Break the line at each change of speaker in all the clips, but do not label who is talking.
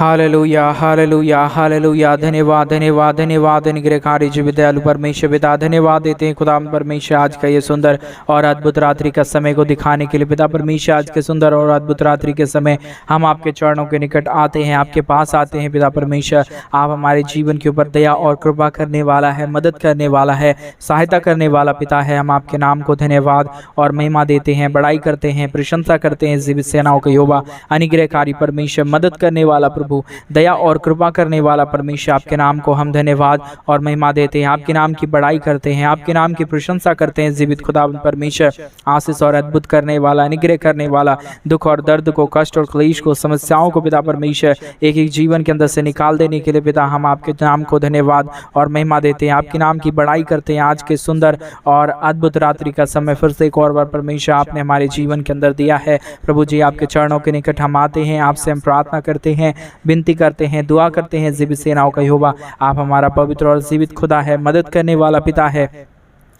Hallelujah hallelujah hallelujah. धन्यवाद धन्यवाद धन्यवाद अनुग्रहकारी जीवित दयालु परमेश्वर पिता, धन्यवाद देते हैं खुदा परमेश्वर आज का ये सुंदर और अद्भुत रात्रि का समय को दिखाने के लिए। पिता परमेश्वर आज के सुंदर और अद्भुत रात्रि के समय हम आपके चरणों के निकट आते हैं, आपके पास आते हैं। पिता परमेश्वर आप हमारे जीवन के ऊपर दया और कृपा करने वाला है, मदद करने वाला है, सहायता करने वाला पिता है। हम आपके नाम को धन्यवाद और महिमा देते हैं, बड़ाई करते हैं, प्रशंसा करते हैं। जीवित सेनाओं का यहोवा अनुग्रहकारी परमेश्वर, मदद करने वाला प्रभु, दया और कृपा करने वाला परमेश्वर, आपके नाम को हम धन्यवाद और महिमा देते हैं, आपके नाम की बड़ाई करते हैं, आपके नाम की प्रशंसा करते हैं। जीवित खुदा परमेश्वर, आशीष और अद्भुत करने वाला, अनुग्रह करने वाला, दुख और दर्द को, कष्ट और क्लेश को, समस्याओं को पिता परमेश्वर एक एक जीवन के अंदर से निकाल देने के लिए पिता हम आपके नाम को धन्यवाद और महिमा देते हैं, आपके नाम की बड़ाई करते हैं। आज के सुंदर और अद्भुत रात्रि का समय फिर से एक और बार परमेश्वर आपने हमारे जीवन के अंदर दिया है। प्रभु जी आपके चरणों के निकट हम आते हैं, आपसे हम प्रार्थना करते हैं, विनती करते हैं, दुआ करते हैं। जीवित सेनाओं का यहोवा आप हमारा पवित्र और जीवित खुदा है, मदद करने वाला पिता है।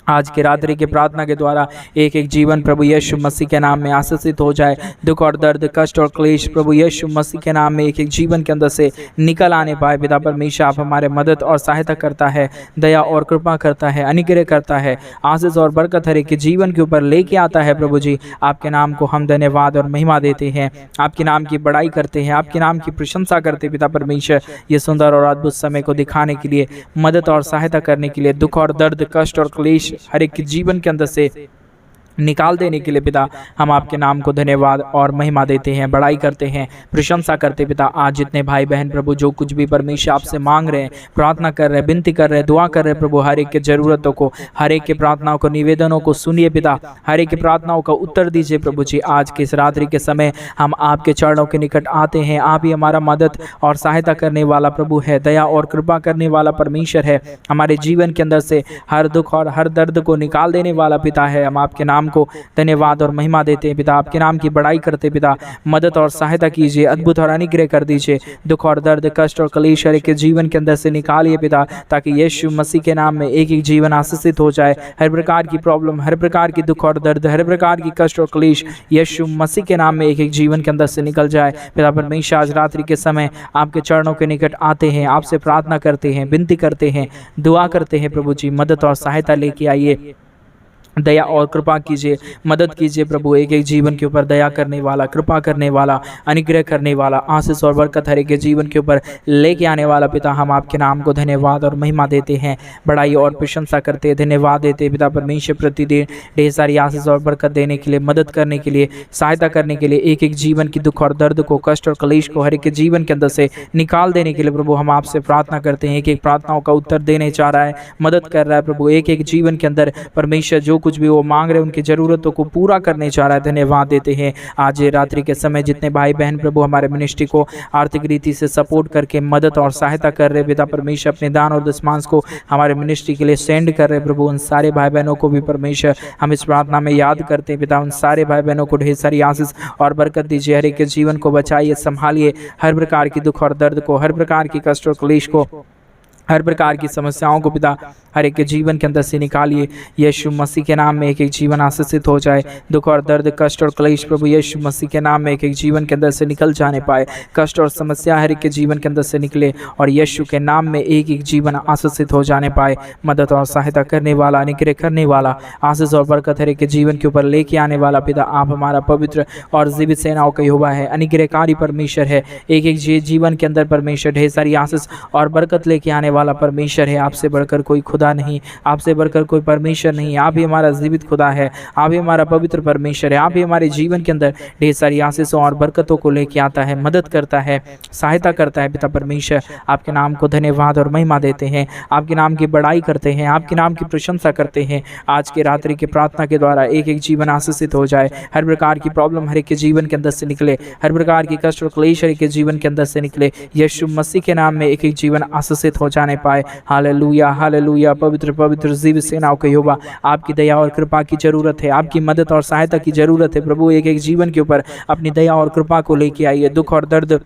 आज की रात्रि की प्रार्थना के द्वारा एक एक जीवन प्रभु यीशु मसीह के नाम में आशीषित हो जाए। दुख और दर्द, कष्ट और क्लेश प्रभु यीशु मसीह के नाम में एक एक जीवन के अंदर से निकल आने पाए। पिता परमेश्वर आप हमारे मदद और सहायता करता है, दया और कृपा करता है, अनुग्रह करता है, आशीष और बरकत हर एक के जीवन के ऊपर लेके आता है। प्रभु जी आपके नाम को हम धन्यवाद और महिमा देते हैं, आपके नाम की बड़ाई करते हैं, आपके नाम की प्रशंसा करते हैं। पिता परमेश्वर ये सुंदर और अद्भुत समय को दिखाने के लिए, मदद और सहायता करने के लिए, दुख और दर्द, कष्ट और क्लेश हर एक जीवन के अंदर से निकाल देने के लिए पिता हम आपके नाम को धन्यवाद और महिमा देते हैं, बड़ाई करते हैं, प्रशंसा करते। पिता आज जितने भाई बहन प्रभु जो कुछ भी परमेश्वर आपसे मांग रहे हैं, प्रार्थना कर रहे हैं, विनती कर रहे हैं, दुआ कर रहे हैं प्रभु, हर एक के जरूरतों को, हर एक के प्रार्थनाओं को, निवेदनों को सुनिए पिता, हर एक की प्रार्थनाओं का उत्तर दीजिए। प्रभु जी आज के इस रात्रि के समय हम आपके चरणों के निकट आते हैं। आप ही हमारा मदद और सहायता करने वाला प्रभु है, दया और कृपा करने वाला परमेश्वर है, हमारे जीवन के अंदर से हर दुख और हर दर्द को निकाल देने वाला पिता है। हम आपके नाम को धन्यवाद और महिमा देते हैं पिता, आपके नाम की बड़ाई करते पिता, मदद और सहायता कीजिए, अद्भुत और अनुग्रह कर दीजिए। दुख और दर्द, कष्ट और क्लेश हर एक के जीवन के अंदर से निकालिए पिता, ताकि यीशु मसीह के नाम में एक एक जीवन आशीषित हो जाए। हर प्रकार की प्रॉब्लम, हर प्रकार की दुख और दर्द, हर प्रकार की कष्ट और क्लेश यीशु मसीह के नाम में एक एक जीवन के अंदर से निकल जाए। पिता परमेश्वर आज रात्रि के समय आपके चरणों के निकट आते हैं, आपसे प्रार्थना करते हैं, विनती करते हैं, दुआ करते हैं। प्रभु जी मदद और सहायता लेके आइए, दया और कृपा कीजिए, मदद कीजिए प्रभु। एक एक जीवन के ऊपर दया करने वाला, कृपा करने वाला, अनुग्रह करने वाला, आशीष और बरकत हर एक के जीवन के ऊपर लेके आने वाला पिता हम आपके नाम को धन्यवाद और महिमा देते हैं, बड़ाई और प्रशंसा करते हैं, धन्यवाद देते हैं। पिता परमेश्वर प्रतिदिन ढेर सारी आशीष और बरकत देने के लिए, मदद करने के लिए, सहायता करने के लिए, एक एक जीवन की दुख और दर्द को, कष्ट और क्लेश को हर एक के जीवन के अंदर से निकाल देने के लिए प्रभु हम आपसे प्रार्थना करते हैं। एक एक प्रार्थनाओं का उत्तर देने चाह रहा है, मदद कर रहा है प्रभु। एक एक जीवन के अंदर परमेश्वर जो कुछ भी वो मांग रहे हैं उनकी जरूरतों को पूरा करने चाह रहा है, धन्यवाद देते हैं। आज रात्रि के समय जितने भाई बहन प्रभु हमारे मिनिस्ट्री को आर्थिक रीति से सपोर्ट करके मदद और सहायता कर रहे पिता परमेश्वर, अपने दान और दशमांश को हमारे मिनिस्ट्री के लिए सेंड कर रहे प्रभु, उन सारे भाई बहनों को भी परमेश्वर हम इस प्रार्थना में याद करते हैं पिता। उन सारे भाई बहनों को ढेर सारी आशीष और बरकत दीजिए, हर एक के जीवन को बचाइए, संभालिए, हर प्रकार की दुख और दर्द को, हर प्रकार की कष्ट और क्लेश को, हर प्रकार की समस्याओं को पिता हर एक के जीवन के अंदर से निकालिए। यीशु मसीह के नाम में एक एक जीवन आशीषित हो जाए। दुख और दर्द, कष्ट और क्लेश प्रभु यीशु मसीह के नाम में एक एक जीवन के अंदर से निकल जाने पाए। कष्ट और समस्या हर एक के जीवन के अंदर से निकले और यीशु के नाम में एक एक जीवन आशीषित हो जाने पाए। मदद और सहायता करने वाला, अनुग्रह करने वाला, आशीष और बरकत हर एक के जीवन के ऊपर लेके आने वाला पिता आप हमारा पवित्र और जीवित सेनाओं का यहोवा है, अनुग्रहकारी परमेश्वर है। एक एक जीवन के अंदर परमेश्वर ढेर सारी आशीष और बरकत लेके आने वाला परमेश्वर है। आपसे बढ़कर कोई खुदा नहीं, आपसे बढ़कर कोई परमेश्वर नहीं। आप ही हमारा जीवित खुदा है, आप ही हमारा पवित्र परमेश्वर है। आप ही हमारे जीवन के अंदर ढेर सारी आशीषों और बरकतों को लेके आता है, मदद करता है, सहायता करता है। पिता परमेश्वर आपके नाम को धन्यवाद और महिमा देते हैं, आपके नाम की बड़ाई करते हैं, आपके नाम की प्रशंसा करते हैं। आज की रात्रि की प्रार्थना के द्वारा एक एक जीवन आशीषित हो जाए। हर प्रकार की प्रॉब्लम हर एक के जीवन के अंदर से निकले, हर प्रकार की कष्ट और क्लेश हर एक के जीवन के अंदर से निकले। यीशु मसीह के नाम में एक एक जीवन आशीषित हो जाने पाए। Hallelujah hallelujah. पवित्र पवित्र जीवित सेनाओं के यहोवा आपकी दया और कृपा की जरूरत है, आपकी मदद और सहायता की जरूरत है प्रभु। एक एक जीवन के ऊपर अपनी दया और कृपा को लेके आइए। दुख और दर्द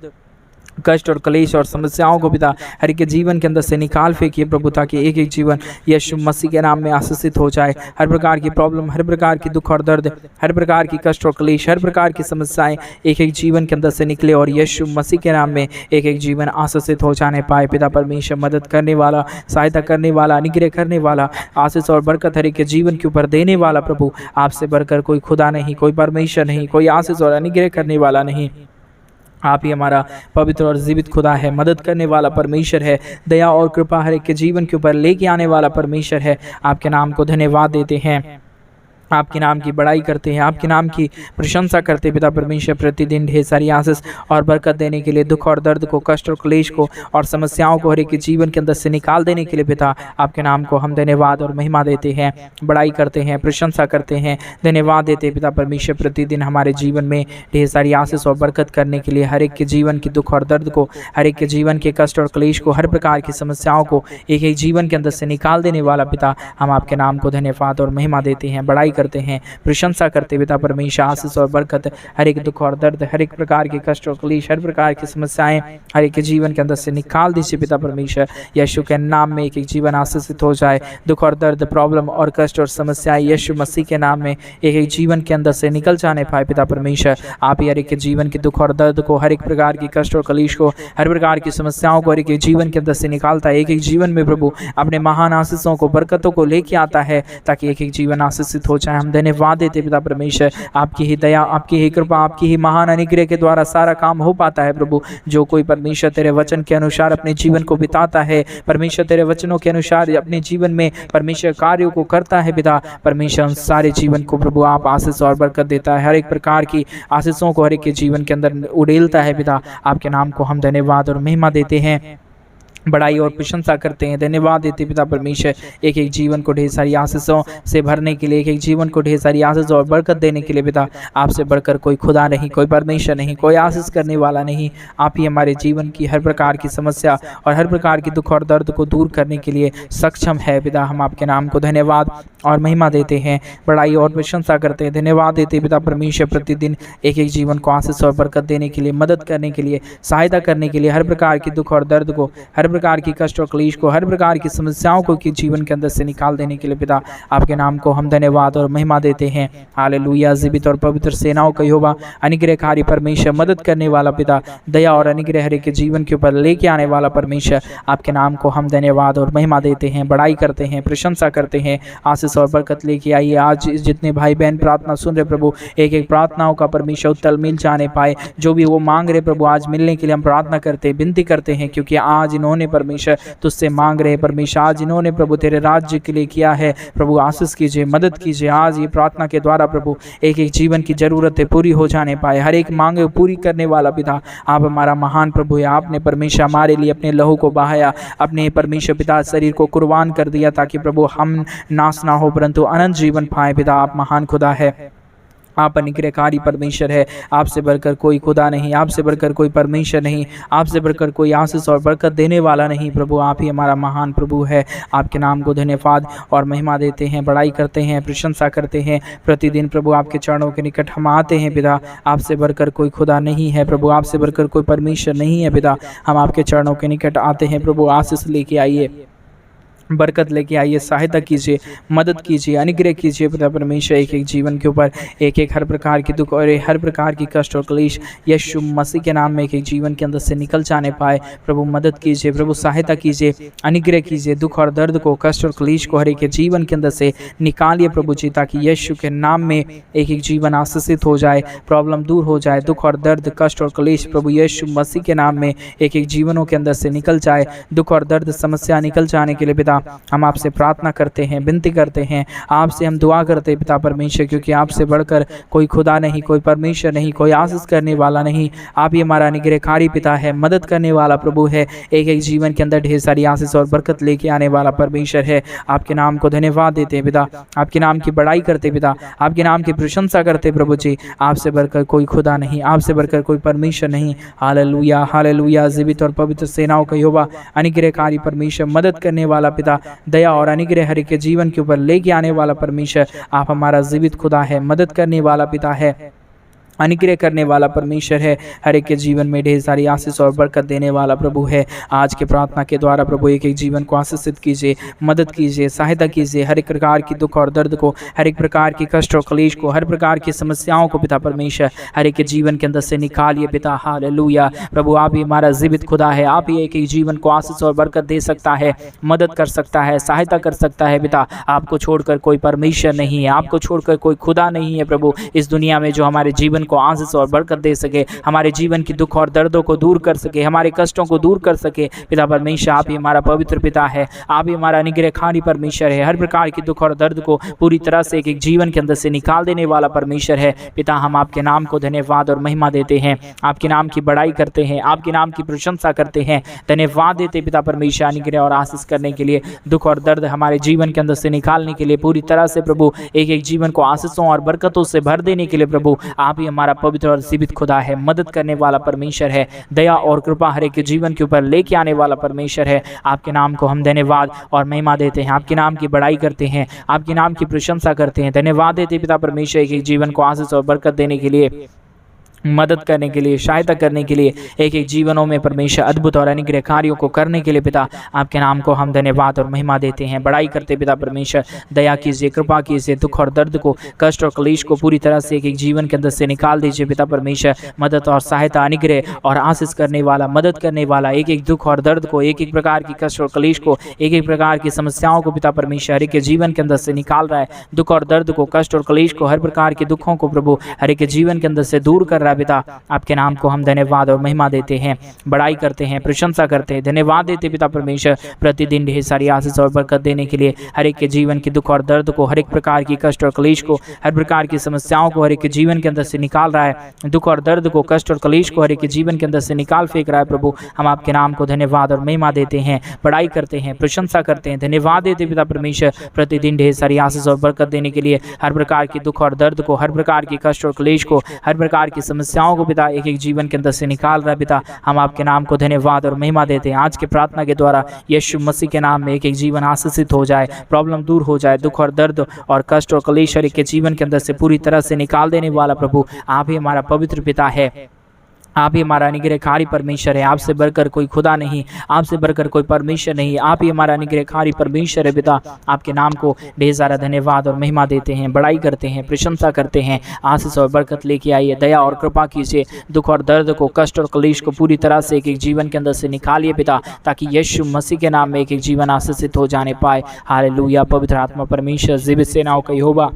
कष्ट और क्लेश और समस्याओं को पिता हर एक के जीवन के अंदर से निकाल फेंकिए प्रभु, ताकि एक एक जीवन यीशु मसीह के नाम में आशीषित हो जाए। हर प्रकार की प्रॉब्लम, हर प्रकार की दुख और दर्द, हर प्रकार की कष्ट और क्लेश, हर प्रकार की समस्याएं एक एक जीवन के अंदर से निकले और यीशु मसीह के नाम में एक एक जीवन आशीषित हो जाने पाए। पिता परमेश्वर, मदद करने वाला, सहायता करने वाला, अनुग्रह करने वाला, आशीष और बरकत हर एक के जीवन के ऊपर देने वाला प्रभु, आपसे बढ़कर कोई खुदा नहीं, कोई परमेश्वर नहीं, कोई आशीष और अनुग्रह करने वाला नहीं। आप ही हमारा पवित्र और जीवित खुदा है, मदद करने वाला परमेश्वर है, दया और कृपा हर एक के जीवन के ऊपर लेके आने वाला परमेश्वर है। आपके नाम को धन्यवाद देते हैं, आपके नाम की बड़ाई करते हैं, आपके नाम की प्रशंसा करते हैं। पिता परमेश्वर, प्रतिदिन ढेर सारी आशीष और बरकत देने के लिए, दुख और दर्द को, कष्ट और क्लेश को और समस्याओं को हर एक के जीवन के अंदर से निकाल देने के लिए पिता आपके नाम को हम धन्यवाद और महिमा देते हैं, बड़ाई करते हैं, प्रशंसा करते हैं, धन्यवाद देते हैं। पिता परमेश्वर, प्रतिदिन हमारे जीवन में ढेर सारी आशीष और बरकत करने के लिए, हर एक के जीवन की दुख और दर्द को, हर एक के जीवन के कष्ट और क्लेश को, हर प्रकार की समस्याओं को एक एक जीवन के अंदर से निकाल देने वाला पिता, हम आपके नाम को धन्यवाद और महिमा देते हैं, बड़ाई करते हैं, प्रशंसा करते। पिता परमेश्वर, आशीष और बरकत हर एक दुख और दर्द, हर एक प्रकार के कष्ट और क्लेश, हर प्रकार की समस्याएं हर एक के जीवन के अंदर से निकाल दीजिए। पिता परमेश्वर, यीशु के नाम में एक एक जीवन आशीषित हो जाए। दुख और दर्द, प्रॉब्लम और कष्ट और समस्याएं यीशु मसीह के नाम में एक एक जीवन के अंदर से निकल जाने पाए। पिता परमेश्वर, आप ही हर एक के जीवन की दुख और दर्द को, हर एक प्रकार की कष्ट और क्लेश को, हर प्रकार की समस्याओं को हर एक जीवन के अंदर से निकालता है। एक एक जीवन में प्रभु अपने महान आशीषों को, बरकतों को लेके आता है, ताकि एक एक जीवन आशीषित हो जाए। हम धन्यवाद देते पिता परमेश्वर, आपकी ही दया, आपकी ही कृपा, आपकी ही महान अनुग्रह के द्वारा सारा काम हो पाता है प्रभु। जो कोई परमेश्वर तेरे वचन के अनुसार अपने जीवन को बिताता है, परमेश्वर तेरे वचनों के अनुसार अपने जीवन में परमेश्वर कार्यों को करता है पिता परमेश्वर, सारे जीवन को प्रभु आप आशीष और बरकत देता है। हर एक प्रकार की आशीषों को हर एक के जीवन के अंदर उड़ेलता है पिता। आपके नाम को हम धन्यवाद और महिमा देते हैं, बड़ाई और प्रशंसा करते हैं, धन्यवाद देते पिता परमेश्वर, एक एक जीवन को ढेर सारी आशीषों से भरने के लिए, एक एक जीवन को ढेर सारी आशीष और बरकत देने के लिए पिता आपसे बढ़कर कोई खुदा नहीं, कोई परमेश्वर नहीं, कोई आशीष करने वाला नहीं। आप ही हमारे जीवन की हर प्रकार की समस्या और हर प्रकार की दुख और दर्द को दूर करने के लिए सक्षम है पिता। हम आपके नाम को धन्यवाद और महिमा देते हैं, बड़ाई और प्रशंसा करते हैं, धन्यवाद देते पिता परमेश्वर, प्रतिदिन एक एक जीवन को आशीष और बरकत देने के लिए, मदद करने के लिए, सहायता करने के लिए, हर प्रकार की दुख और दर्द को, हर प्रकार की कष्ट और क्लेश को, हर प्रकार की समस्याओं को की जीवन के अंदर से निकाल देने के लिए पिता आपके नाम को हम धन्यवाद और महिमा देते हैं। हालेलुया। जीवित और पवित्र सेनाओं का यहोवा, अनुग्रहकारी परमेश्वर, मदद करने वाला पिता, दया और अनुग्रह हर एक के जीवन के ऊपर लेके आने वाला परमेश्वर, आपके नाम को हम धन्यवाद और महिमा देते हैं, बड़ाई करते हैं, प्रशंसा करते हैं। आशीष और बरकत लेके आइए। आज जितने भाई बहन प्रार्थना सुन रहे प्रभु, एक एक प्रार्थनाओं का परमेश्वर उत्तर मिल जाने पाए। जो भी वो मांग रहे प्रभु, आज मिलने के लिए हम प्रार्थना करते हैं, विनती करते हैं, क्योंकि आज इन्होंने परमेश्वर तुझसे मांग रहे परमेश्वर, आज इन्होंने प्रभु तेरे राज्य के लिए किया है प्रभु। आशीष कीजिए, मदद कीजिए। आज ये प्रार्थना के द्वारा प्रभु एक एक जीवन की जरूरतें पूरी हो जाने पाए, हर एक मांग पूरी करने वाला पिता आप हमारा महान प्रभु है। आपने परमेश्वर हमारे लिए अपने लहू को बहाया, अपने परमेश्वर पिता शरीर को कुर्बान कर दिया, ताकि प्रभु हम नाश ना हो परंतु अनंत जीवन पाए। पिता आप महान खुदा है, आप अनुग्रहकारी परमेश्वर है, आपसे बढ़कर कोई खुदा नहीं, आपसे बढ़कर कोई परमेश्वर नहीं, आपसे बढ़कर कोई आशीष और बरकत देने वाला नहीं प्रभु। आप ही हमारा महान प्रभु है। आपके नाम को धन्यवाद और महिमा देते हैं, बड़ाई करते हैं, प्रशंसा करते हैं। प्रतिदिन प्रभु आपके चरणों के निकट हम आते हैं पिता। आपसे बढ़कर कोई खुदा नहीं है प्रभु, आपसे बढ़कर कोई परमेश्वर नहीं है पिता। हम आपके चरणों के निकट आते हैं प्रभु। आशीष लेके आइए, बरकत लेके आइए, सहायता कीजिए, मदद कीजिए, अनुग्रह कीजिए पिता परमेश्वर। एक एक जीवन के ऊपर एक एक हर प्रकार की दुख और हर प्रकार की कष्ट और क्लेश यीशु मसीह के नाम में एक एक जीवन के अंदर से निकल जाने पाए प्रभु। मदद कीजिए प्रभु, सहायता कीजिए, अनुग्रह कीजिए। दुख और दर्द को, कष्ट और क्लेश को हर एक जीवन के अंदर से निकालिए प्रभु जी, ताकि यीशु के नाम में एक एक जीवन आशीषित हो जाए, प्रॉब्लम दूर हो जाए। दुख और दर्द, कष्ट और क्लेश प्रभु यीशु मसीह के नाम में एक एक जीवनों के अंदर से निकल जाए। दुख और दर्द, समस्या निकल जाने के लिए पिता हम आपसे प्रार्थना करते हैं, विनती करते हैं, आपसे हम दुआ करते हैं पिता परमेश्वर, क्योंकि आपसे बढ़कर कोई खुदा नहीं, कोई परमेश्वर नहीं, कोई आशीष करने वाला नहीं। आप ही हमारा अनुग्रहकारी पिता है, मदद करने वाला प्रभु है, एक एक जीवन के अंदर ढेर सारी आशीष और बरकत लेके आने वाला परमेश्वर है। आपके नाम को धन्यवाद देते हैं पिता, आपके नाम की बड़ाई करते पिता, आपके नाम की प्रशंसा करते प्रभु जी। आपसे बढ़कर कोई खुदा नहीं, आपसे बढ़कर कोई परमेश्वर नहीं। Hallelujah, hallelujah. जीवित और पवित्र सेनाओं का यहोवा, अनुग्रहकारी परमेश्वर, मदद करने वाला पिता, दया और अनुग्रह हर एक के जीवन के ऊपर लेके आने वाला परमेश्वर, आप हमारा जीवित खुदा है, मदद करने वाला पिता है। अनुग्रह करने वाला परमेश्वर है। हर एक के जीवन में ढेर सारी आशीष और बरकत देने वाला प्रभु है। आज के प्रार्थना के द्वारा प्रभु एक एक जीवन को आशीषित कीजिए, मदद कीजिए, सहायता कीजिए। हर एक प्रकार की दुख और दर्द को, हर एक प्रकार की कष्ट और क्लेश को, हर प्रकार की समस्याओं को पिता परमेश्वर हर एक के जीवन के अंदर से निकालिए पिता। हालेलुया। प्रभु आप ही हमारा जीवित खुदा है। आप ही एक एक जीवन को आशीष और बरकत दे सकता है, मदद कर सकता है, सहायता कर सकता है पिता। आपको छोड़कर कोई परमेश्वर नहीं है, आपको छोड़कर कोई खुदा नहीं है प्रभु इस दुनिया में, जो हमारे जीवन को आशीष और बरकत दे सके, हमारे जीवन की दुख और दर्दों को दूर कर सके, हमारे कष्टों को दूर कर सके। पिता परमेश्वर आप ही हमारा पवित्र पिता है, आप ही हमारा अनुग्रहकारी परमेश्वर है। हर प्रकार की दुख और दर्द को पूरी तरह से एक एक जीवन के अंदर से निकाल देने वाला परमेश्वर है। पिता हम आपके नाम को धन्यवाद और महिमा देते हैं, आपके नाम की बड़ाई करते हैं, आपके नाम की प्रशंसा करते हैं, धन्यवाद देते पिता परमेश्वर अनुग्रह और आशीष करने के लिए, दुख और दर्द हमारे जीवन के अंदर से निकालने के लिए, पूरी तरह से प्रभु एक एक जीवन को आशीषों और बरकतों से भर देने के लिए प्रभु आप ही हमारा पवित्र और जीवित खुदा है, मदद करने वाला परमेश्वर है, दया और कृपा हर एक के जीवन के ऊपर लेके आने वाला परमेश्वर है। आपके नाम को हम धन्यवाद और महिमा देते हैं, आपके नाम की बड़ाई करते हैं, आपके नाम की प्रशंसा करते हैं, धन्यवाद देते पिता परमेश्वर एक एक जीवन को आशीष और बरकत देने के लिए, मदद करने के लिए, सहायता करने के लिए, एक एक जीवनों में परमेश्वर अद्भुत और अनुग्रह कार्यों को करने के लिए पिता आपके नाम को हम धन्यवाद और महिमा देते हैं, बड़ाई करते पिता परमेश्वर। दया कीजिए, कृपा कीजिए, दुख और दर्द को, कष्ट और क्लेश को पूरी तरह से एक एक जीवन के अंदर से निकाल दीजिए पिता परमेश्वर। मदद और सहायता, अनुग्रह और आशीष करने वाला, मदद करने वाला, एक एक दुख और दर्द को, एक एक प्रकार की कष्ट और क्लेश को, एक एक प्रकार की समस्याओं को पिता परमेश्वर हर एक के जीवन के अंदर से निकाल रहा है। दुख और दर्द को, कष्ट और क्लेश को, हर प्रकार के दुखों को प्रभु हर एक के जीवन के अंदर से दूर कर रहा है पिता। आपके नाम को हम धन्यवाद और महिमा देते हैं, बड़ाई करते हैं, प्रशंसा करते हैं, धन्यवाद देते पिता परमेश्वर प्रतिदिन ढेर सारी आशीष और बरकत देने के लिए, हर एक के जीवन की दुख और दर्द को, हर एक प्रकार की कष्ट और क्लेश को, हर प्रकार की समस्याओं को हर एक के जीवन के अंदर से निकाल रहा है। दुख और दर्द को, कष्ट और क्लेश को हर एक के जीवन के अंदर से निकाल फेंक रहा है प्रभु। हम आपके नाम को धन्यवाद और महिमा देते हैं, बड़ाई करते हैं, प्रशंसा करते हैं, धन्यवाद देते पिता परमेश्वर प्रतिदिन ढेर सारी आशीष और बरकत देने के लिए, हर प्रकार की दुख और दर्द को, हर प्रकार की कष्ट और क्लेश को, हर प्रकार की समस्याओं को पिता एक एक जीवन के अंदर से निकाल रहा है पिता। हम आपके नाम को धन्यवाद और महिमा देते हैं। आज के प्रार्थना के द्वारा यीशु मसीह के नाम में एक एक जीवन आशीषित हो जाए, प्रॉब्लम दूर हो जाए, दुख और दर्द और कष्ट और क्लेश के जीवन के अंदर से पूरी तरह से निकाल देने वाला प्रभु आप ही हमारा पवित्र पिता है, आप ही हमारा अनुग्रहकारी परमेश्वर है। आपसे बढ़कर कोई खुदा नहीं, आपसे बढ़कर कोई परमेश्वर नहीं, आप ही हमारा अनुग्रहकारी परमेश्वर है पिता। आपके नाम को ढेर सारा धन्यवाद और महिमा देते हैं, बड़ाई करते हैं, प्रशंसा करते हैं। आशीष और बरकत लेके आइए, दया और कृपा कीजिए, दुख और दर्द को, कष्ट और क्लेश को पूरी तरह से एक एक जीवन के अंदर से निकालिए पिता, ताकि यीशु मसीह के नाम में एक एक जीवन आशीषित हो जाने पाए। हालेलुया। पवित्र आत्मा परमेश्वर जीवित सेनाओं का यहोवा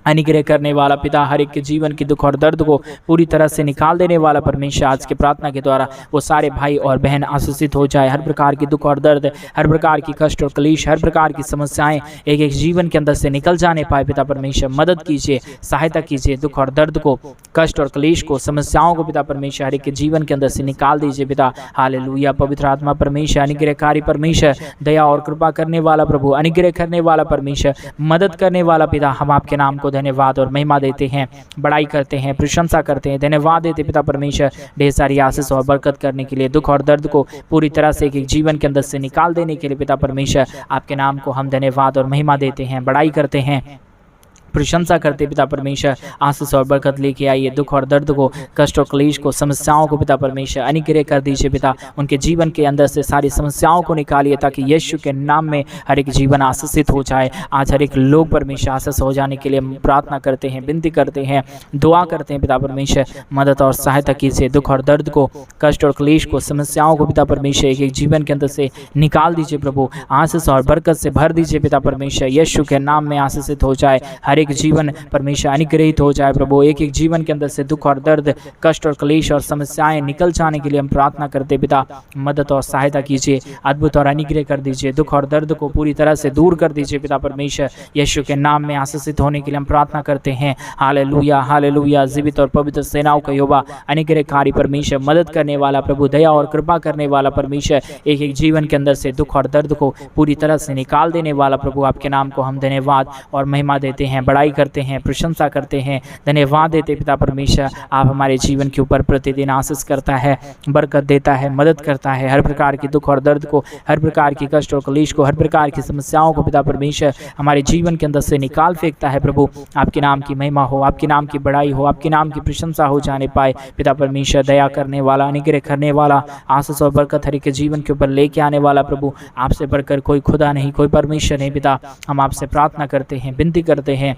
अनुग्रह करने वाला पिता, हर एक के जीवन की दुख और दर्द को पूरी तरह से निकाल देने वाला परमेश्वर, आज के प्रार्थना के द्वारा वो सारे भाई और बहन आशीषित हो जाए। हर प्रकार की दुख और दर्द, हर प्रकार की कष्ट और क्लेश, हर प्रकार की समस्याएं एक एक जीवन के अंदर से निकल जाने पाए पिता परमेश्वर। मदद कीजिए, सहायता कीजिए, दुख और दर्द को, कष्ट और क्लेश को, समस्याओं को पिता परमेश्वर हर एक के जीवन के अंदर से निकाल दीजिए पिता। हालेलुया। पवित्र आत्मा परमेश्वर, अनुग्रहकारी परमेश्वर, दया और कृपा करने वाला प्रभु, अनुग्रह करने वाला परमेश्वर, मदद करने वाला पिता, हम आपके नाम को धन्यवाद और महिमा देते हैं, बड़ाई करते हैं, प्रशंसा करते हैं, धन्यवाद देते पिता परमेश्वर ढेर सारी आशीष और बरकत करने के लिए, दुख और दर्द को पूरी तरह से एक एक जीवन के अंदर से निकाल देने के लिए पिता परमेश्वर। आपके नाम को हम धन्यवाद और महिमा देते हैं, बड़ाई करते हैं, प्रशंसा करते पिता परमेश्वर। आशीष और बरकत लेके आइए, दुख और दर्द को, कष्ट और क्लेश को, समस्याओं को पिता परमेश्वर अनुग्रह कर दीजिए पिता। उनके जीवन के अंदर से सारी समस्याओं को निकालिए, ताकि यीशु के नाम में हर एक जीवन आशीषित हो जाए। आज हर एक लोग परमेश्वर आशीष हो जाने के लिए प्रार्थना करते हैं, विनती करते हैं, दुआ करते हैं पिता परमेश्वर। मदद और सहायता कीजिए, दुख और दर्द को, कष्ट और क्लेश को, समस्याओं को पिता परमेश्वर एक एक जीवन के अंदर से निकाल दीजिए प्रभु। आशीष और बरकत से भर दीजिए पिता परमेश्वर। यीशु के नाम में आशीषित हो जाए हर एक जीवन परमेश्वर, अनुग्रहित हो जाए प्रभु। एक एक जीवन के अंदर से दुख और दर्द, कष्ट और क्लेश और समस्याएं निकल जाने के लिए हम प्रार्थना करते पिता। मदद और सहायता कीजिए, अद्भुत और अनुग्रह कर दीजिए, दुख और दर्द को पूरी तरह से दूर कर दीजिए पिता परमेश्वर। यीशु के नाम में आशीषित होने के लिए हम प्रार्थना करते हैं। Hallelujah, hallelujah. जीवित और पवित्र सेनाओं का यहोवा, अनुग्रहकारी परमेश्वर, मदद करने वाला प्रभु, दया और कृपा करने वाला परमेश्वर, एक एक जीवन के अंदर से दुख और दर्द को पूरी तरह से निकाल देने वाला प्रभु, आपके नाम को हम धन्यवाद और महिमा देते हैं, बड़ाई करते हैं, प्रशंसा करते हैं, धन्यवाद देते पिता परमेश्वर। आप हमारे जीवन के ऊपर प्रतिदिन आशीष करता है, बरकत देता है, मदद करता है। हर प्रकार की दुख और दर्द को, हर प्रकार की कष्ट और कलेश को, हर प्रकार की समस्याओं को पिता परमेश्वर हमारे जीवन के अंदर से निकाल फेंकता है। प्रभु आपके नाम की महिमा हो, आपके नाम की बड़ाई हो, आपके नाम की प्रशंसा हो जाने पाए पिता परमेश्वर। दया करने वाला, अनुग्रह करने वाला, आशीष और बरकत हर एक के जीवन के ऊपर लेके आने वाला प्रभु, आपसे बढ़कर कोई खुदा नहीं, कोई परमेश्वर नहीं पिता। हम आपसे प्रार्थना करते हैं, विनती करते हैं,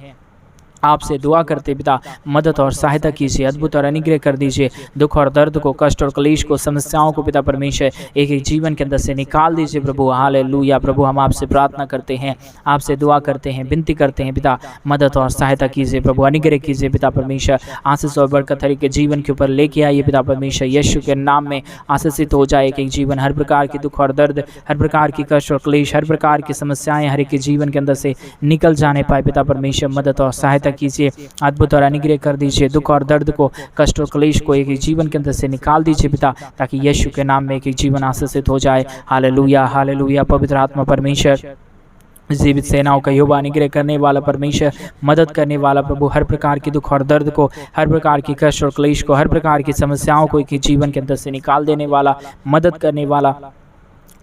आपसे दुआ करते पिता, मदद और सहायता कीजिए, अद्भुत और अनुग्रह कर दीजिए। दुख और दर्द को, कष्ट और कलेश को, समस्याओं को पिता परमेश्वर एक एक जीवन के अंदर से निकाल दीजिए प्रभु। हालेलुया प्रभु, हम आपसे प्रार्थना करते हैं, आपसे दुआ करते हैं, विनती करते हैं पिता, मदद और सहायता कीजिए प्रभु, अनुग्रह कीजिए पिता परमेश्वर। आशीष और बरकत हर एक के जीवन के ऊपर लेके आइए पिता परमेश्वर। यीशु के नाम में आशीषित हो जाए एक एक जीवन। हर प्रकार की दुख और दर्द, हर प्रकार की कष्ट और क्लेश, हर प्रकार की समस्याएं हर एक के जीवन के अंदर से निकल जाने पाए पिता परमेश्वर। मदद और सहायता कीजिए, अद्भुत और अनुग्रह कर दीजिए। दुख और दर्द को, कष्ट और क्लेश को एक एक जीवन के अंदर से निकाल दीजिए पिता, ताकि यीशु के नाम में एक एक जीवन आशीषित हो जाए। Hallelujah hallelujah. पवित्र आत्मा परमेश्वर, जीवित सेनाओं का यहोवा, अनुग्रह करने वाला परमेश्वर, मदद करने वाला प्रभु, हर प्रकार की दुख और दर्द को, हर प्रकार की कष्ट और क्लेश को, हर प्रकार की समस्याओं को एक जीवन के अंदर से निकाल देने वाला, मदद करने वाला,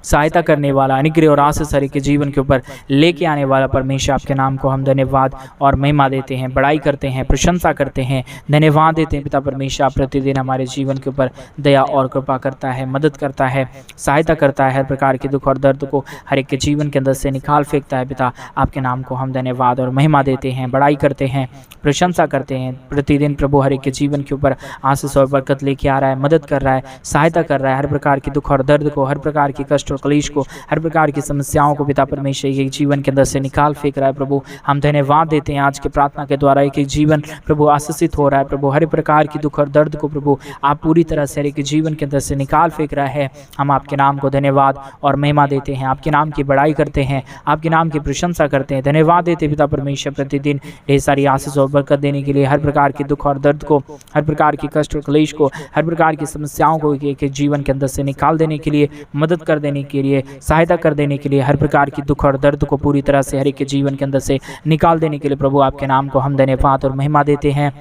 सहायता करने वाला, अनुग्रह और आशीष हर एक के जीवन के ऊपर लेके आने वाला परमेश्वर, आपके नाम को हम धन्यवाद और महिमा देते हैं, बड़ाई करते हैं, प्रशंसा करते हैं, धन्यवाद देते हैं पिता परमेश्वर। आप प्रतिदिन हमारे जीवन के ऊपर दया और कृपा करता है, मदद करता है, सहायता करता है, हर प्रकार के दुख और दर्द को हर एक के जीवन के अंदर से निकाल फेंकता है पिता। आपके नाम को हम धन्यवाद और महिमा देते हैं, बड़ाई करते हैं, प्रशंसा करते हैं। प्रतिदिन प्रभु हर एक के जीवन के ऊपर आशीष और बरकत लेके आ रहा है, मदद कर रहा है, सहायता कर रहा है, हर प्रकार की दुख और दर्द को, हर प्रकार की कष्ट कलेश को, हर प्रकार की समस्याओं को पिता परमेश्वर एक जीवन के अंदर से निकाल फेंक रहा है प्रभु। हम धन्यवाद देते हैं, आज के प्रार्थना के द्वारा एक एक जीवन प्रभु आशीषित हो रहा है प्रभु। हर प्रकार की दुख और दर्द को प्रभु आप पूरी तरह से एक जीवन के अंदर से निकाल फेंक रहा है। हम आपके नाम को धन्यवाद और महिमा देते हैं, आपके नाम की बड़ाई करते हैं, आपके नाम की प्रशंसा करते हैं, धन्यवाद देते पिता परमेश्वर। प्रतिदिन ढेर सारी आशीष और बरकत देने के लिए, हर प्रकार की दुख और दर्द को, हर प्रकार की कष्ट और क्लेश को, हर प्रकार की समस्याओं को एक एक जीवन के अंदर से निकाल देने के लिए, मदद कर देने के लिए, सहायता कर देने के लिए, हर प्रकार की दुख और दर्द को पूरी तरह से हर एक के जीवन के अंदर से निकाल देने के लिए प्रभु आपके नाम को हम धन्यवाद और महिमा देते हैं,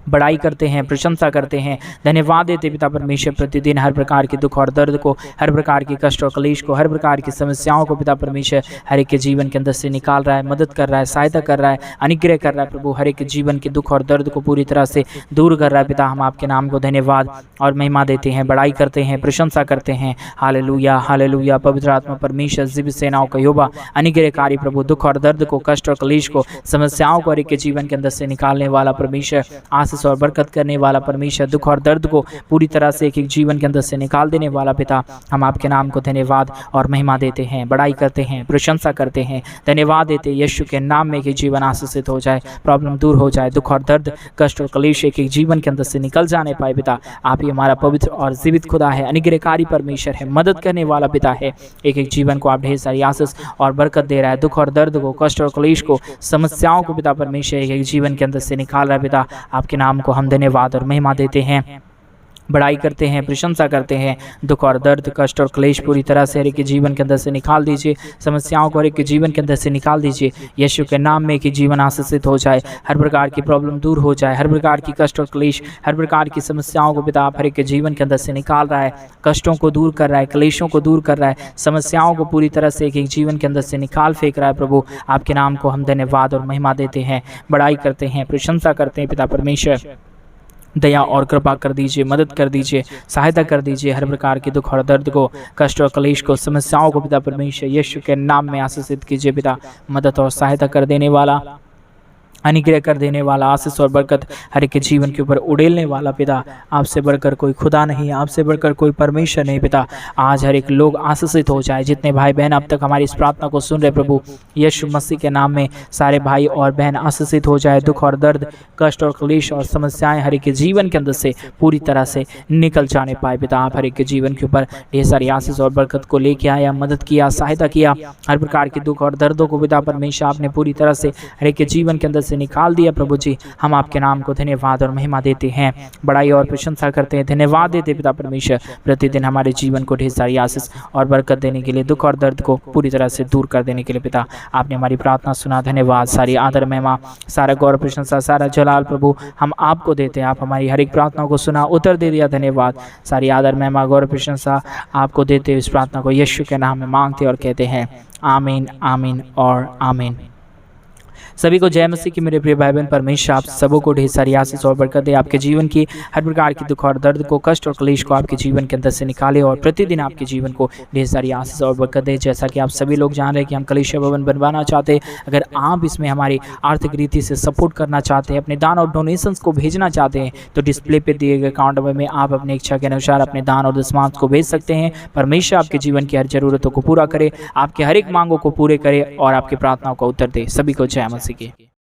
बड़ाई करते हैं, प्रशंसा करते हैं, धन्यवाद देते पिता परमेश्वर। प्रतिदिन हर प्रकार की दुख और दर्द को, हर प्रकार की कष्ट और कलेश को, हर प्रकार की समस्याओं को पिता परमेश्वर हर एक के जीवन के अंदर से निकाल रहा है, मदद कर रहा है, सहायता कर रहा है, अनुग्रह कर रहा है प्रभु। हर एक जीवन के दुख और दर्द को पूरी तरह से दूर कर रहा है पिता। हम आपके नाम को धन्यवाद और महिमा देते हैं, बड़ाई करते हैं, प्रशंसा करते हैं। Hallelujah hallelujah. पवित्र आत्मा परमेश्वर, जीवित सेनाओं का यहोवा, अनुग्रहकारी प्रभु, दुख और दर्द को, कष्ट और कलेश को, समस्याओं को हर एक के जीवन के अंदर से निकालने वाला परमेश्वर, आशीष और बरकत करने वाला परमेश्वर, दुख और दर्द को पूरी तरह से एक एक जीवन के अंदर से निकाल देने वाला पिता। हम आपके नाम को धन्यवाद और महिमा देते हैं, बड़ाई करते हैं, प्रशंसा करते हैं, धन्यवाद देते हैं। यीशु के नाम में एक जीवन आशीषित हो जाए, प्रॉब्लम दूर हो जाए, दुख और दर्द, कष्ट और कलेश एक एक जीवन के अंदर से निकल जाने पाए पिता। आप ही हमारा पवित्र और जीवित खुदा है, अनुग्रहकारी परमेश्वर है, मदद करने वाला पिता है। एक एक जीवन को आप ढेर सारी आशीष और बरकत दे रहा है, दुख और दर्द को, कष्ट और कलेश को, समस्याओं को पिता परमेश्वर एक एक जीवन के अंदर से निकाल रहा है पिता। आपके नाम को हम धन्यवाद और महिमा देते हैं, बड़ाई करते हैं, प्रशंसा करते हैं। दुख और दर्द, कष्ट और क्लेश पूरी तरह से हर एक के जीवन के अंदर से निकाल दीजिए, समस्याओं को हर एक के जीवन के अंदर से निकाल दीजिए। यीशु के नाम में कि जीवन आशीषित हो जाए, हर प्रकार की प्रॉब्लम दूर हो जाए, हर प्रकार की कष्ट और क्लेश, हर प्रकार की समस्याओं को पिता आप हर एक के जीवन के अंदर से निकाल रहा है, कष्टों को दूर कर रहा है, क्लेशों को दूर कर रहा है, समस्याओं को पूरी तरह से एक एक जीवन के अंदर से निकाल फेंक रहा है प्रभु। आपके नाम को हम धन्यवाद और महिमा देते हैं, बड़ाई करते हैं, प्रशंसा करते हैं पिता परमेश्वर। दया और कृपा कर दीजिए, मदद कर दीजिए, सहायता कर दीजिए। हर प्रकार के दुख और दर्द को, कष्ट और कलेश को, समस्याओं को पिता परमेश्वर यीशु के नाम में आशीषित कीजिए पिता। मदद और सहायता कर देने वाला, अनुग्रह कर देने वाला, आशीष और बरकत हर एक के जीवन के ऊपर उड़ेलने वाला पिता। आपसे बढ़कर कोई खुदा नहीं, आपसे बढ़कर कोई परमेश्वर नहीं पिता। आज हर एक लोग आशीषित हो जाए, जितने भाई बहन अब तक हमारी इस प्रार्थना को सुन रहे प्रभु, यीशु मसीह के नाम में सारे भाई और बहन आशीषित हो जाए। दुख और दर्द, कष्ट और क्लेश और समस्याएं हर एक के जीवन के अंदर से पूरी तरह से निकल जाने पाए पिता। आप हर एक के जीवन के ऊपर ढेर सारी आशीष और बरकत को लेके आया, मदद किया, सहायता किया। हर प्रकार के दुख और दर्दों को पिता परमेश्वर आपने पूरी तरह से हर एक के जीवन के अंदर से निकाल दिया प्रभु जी। हम आपके नाम को धन्यवाद और महिमा देते हैं, बड़ाई और प्रशंसा करते हैं, धन्यवाद देते पिता परमेश्वर। प्रतिदिन हमारे जीवन को ढेर सारी आशीष और बरकत देने के लिए, दुख और दर्द को पूरी तरह से दूर कर देने के लिए पिता आपने हमारी प्रार्थना सुना। धन्यवाद। सारी आदर महिमा, सारा गौरव प्रशंसा, सारा जलाल प्रभु हम आपको देते हैं। आप हमारी हर एक प्रार्थना को सुना, उत्तर दे दिया। धन्यवाद। सारी आदर महिमा गौरव प्रशंसा आपको देते हुए इस प्रार्थना को यीशु के नाम में मांगते और कहते हैं आमीन, आमीन और आमीन। सभी को जय मसीह की मेरे प्रिय भाई बहन। परमेश्वर आप सबों को ढेर सारी आशीष और बरकत दे। आपके जीवन की हर प्रकार की दुख और दर्द को, कष्ट और क्लेश को आपके जीवन के अंदर से निकाले और प्रतिदिन आपके जीवन को ढेर सारी आशीष और बरकत दे। जैसा कि आप सभी लोग जान रहे हैं कि हम कलीसिया भवन बनवाना चाहते हैं। अगर आप इसमें हमारी आर्थिक रीति से सपोर्ट करना चाहते हैं, अपने दान और डोनेशंस को भेजना चाहते हैं, तो डिस्प्ले पे दिए गए अकाउंट नंबर में आप अपनी इच्छा के अनुसार अपने दान और दशमांश को भेज सकते हैं। परमेश्वर आपके जीवन की हर जरूरतों को पूरा करे, आपके हर एक मांगों को पूरे करे और आपकी प्रार्थनाओं का उत्तर दे। सभी को जय मसीह की।